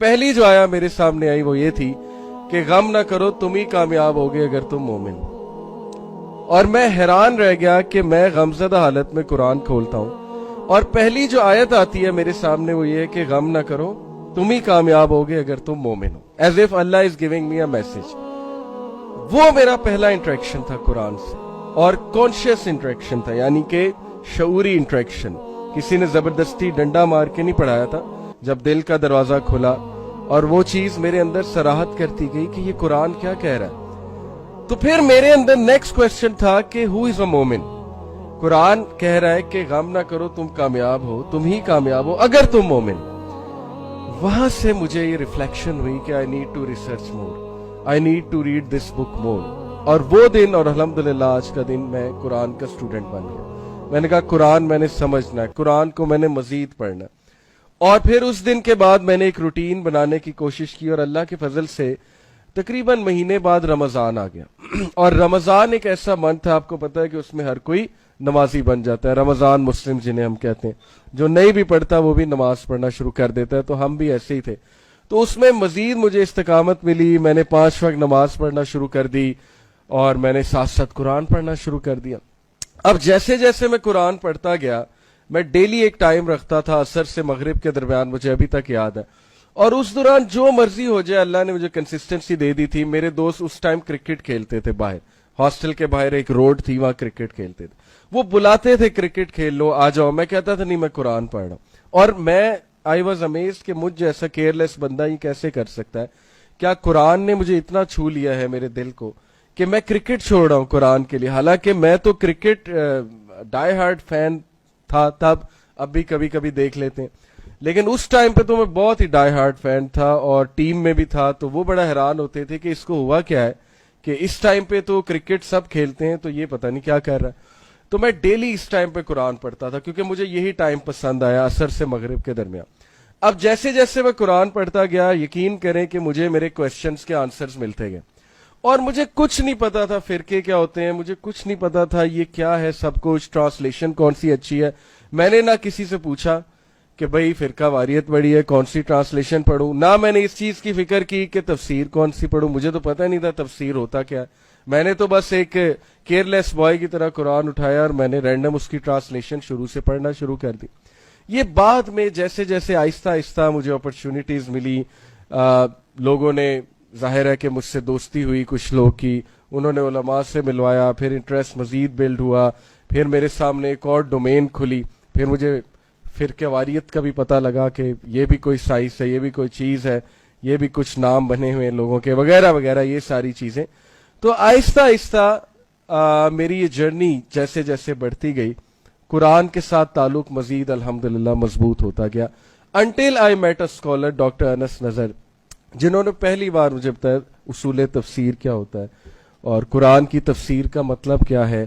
पहली जो आया मेरे सामने आई वो ये थी कि गम ना करो तुम ही कामयाब होगे अगर तुम मोमिन हो। और मैं हैरान रह गया कि मैं गमज़दा हालत में कुरान खोलता हूँ और पहली जो आयत आती है मेरे सामने वो ये है कि गम ना करो तुम ही कामयाब होगे अगर तुम मोमिन हो, as if Allah is giving me a message. वो मेरा पहला इंटरेक्शन था कुरान से, और कॉन्शियस इंटरेक्शन था, यानी कि शऊरी इंटरेक्शन। किसी ने जबरदस्ती डंडा मार के नहीं पढ़ाया था। जब दिल का दरवाजा खुला और वो चीज मेरे अंदर सराहत करती गई कि ये कुरान क्या कह रहा है, तो फिर मेरे अंदर नेक्स्ट क्वेश्चन था कि हु इज अ मोमिन। कुरान कह रहा है कि गम ना करो तुम कामयाब हो, तुम ही कामयाब हो अगर तुम मोमिन। वहां से मुझे ये रिफ्लेक्शन हुई कि I need to research more, I need to read this book more. और वो दिन, और अल्हम्दुलिल्लाह आज का दिन मैं कुरान का स्टूडेंट बन गया। मैंने कहा कुरान मैंने समझना है, कुरान को मैंने मजीद पढ़ना। और फिर उस दिन के बाद मैंने एक रूटीन बनाने की कोशिश की, और अल्लाह के फजल से तकरीबन महीने बाद रमजान आ गया। और रमजान एक ऐसा मंथ है, आपको पता है कि उसमें हर कोई नमाजी बन जाता है। रमजान मुस्लिम जिन्हें हम कहते हैं, जो नहीं भी पढ़ता वो भी नमाज पढ़ना शुरू कर देता है। तो हम भी ऐसे ही थे। तो उसमें मजीद मुझे इस्तकामत मिली, मैंने 5 वक्त नमाज पढ़ना शुरू कर दी और मैंने साथ साथ कुरान पढ़ना शुरू कर दिया। अब जैसे जैसे मैं कुरान पढ़ता गया, मैं डेली एक टाइम रखता था असर से मगरिब के दरमियान, मुझे अभी तक याद है। और उस दौरान जो मर्जी हो जाए, अल्लाह ने मुझे कंसिस्टेंसी दे दी थी। मेरे दोस्त उस टाइम क्रिकेट खेलते थे बाहर, हॉस्टल के बाहर एक रोड थी, वहां क्रिकेट खेलते थे। वो बुलाते थे क्रिकेट खेल लो, आ जाओ। मैं कहता था नहीं, मैं कुरान पढ़ रहा हूं। और मैं आई वॉज अमेज्ड कि मुझ जैसा केयरलेस बंदा ये कैसे कर सकता है। क्या कुरान ने मुझे इतना छू लिया है मेरे दिल को कि मैं क्रिकेट छोड़ रहा हूं कुरान के लिए। हालांकि मैं तो क्रिकेट डाई हार्ड फैन था तब, अब भी कभी कभी देख लेते हैं, लेकिन उस टाइम पे तो मैं बहुत ही डाई हार्ड फैन था और टीम में भी था। तो वो बड़ा हैरान होते थे कि इसको हुआ क्या है कि इस टाइम पे तो क्रिकेट सब खेलते हैं, तो ये पता नहीं क्या कर रहा है। तो मैं डेली इस टाइम पे कुरान पढ़ता था, क्योंकि मुझे यही टाइम पसंद आया, असर से मगरिब के दरमियान। अब जैसे जैसे मैं कुरान पढ़ता गया, यकीन करें कि मुझे मेरे क्वेश्चंस के आंसर्स मिलते गए। और मुझे कुछ नहीं पता था फिरके क्या होते हैं, मुझे कुछ नहीं पता था ये क्या है सब कुछ, ट्रांसलेशन कौन सी अच्छी है। मैंने ना किसी से पूछा कि भाई फिरका वारियत बड़ी है, कौन सी ट्रांसलेशन पढ़ूं, ना मैंने इस चीज की फिक्र की कि तफसीर कौन सी पढ़ूं। मुझे तो पता नहीं था तफसीर होता क्या है। मैंने तो बस एक केयरलेस बॉय की तरह कुरान उठाया और मैंने रैंडम उसकी ट्रांसलेशन शुरू से पढ़ना शुरू कर दी। ये बाद में जैसे जैसे आहिस्ता आहिस्ता मुझे अपॉर्चुनिटीज मिली, लोगों ने, जाहिर है कि मुझसे दोस्ती हुई कुछ लोग की, उन्होंने उलमा से मिलवाया, फिर इंटरेस्ट मजीद बिल्ड हुआ, फिर मेरे सामने एक और डोमेन खुली, फिर मुझे फिरके वारियत का भी पता लगा कि ये भी कोई साइंस है, ये भी कोई चीज है, ये भी कुछ नाम बने हुए हैं लोगों के, वगैरह वगैरह, ये सारी चीजें। तो आहिस्ता आहिस्ता मेरी ये जर्नी जैसे जैसे बढ़ती गई, कुरान के साथ ताल्लुक मजीद अल्हम्दुलिल्लाह मजबूत होता गया, until I met a scholar doctor Anas Nazar, जिन्होंने पहली बार मुझे बताया उसूल तफसीर क्या होता है और कुरान की तफसीर का मतलब क्या है।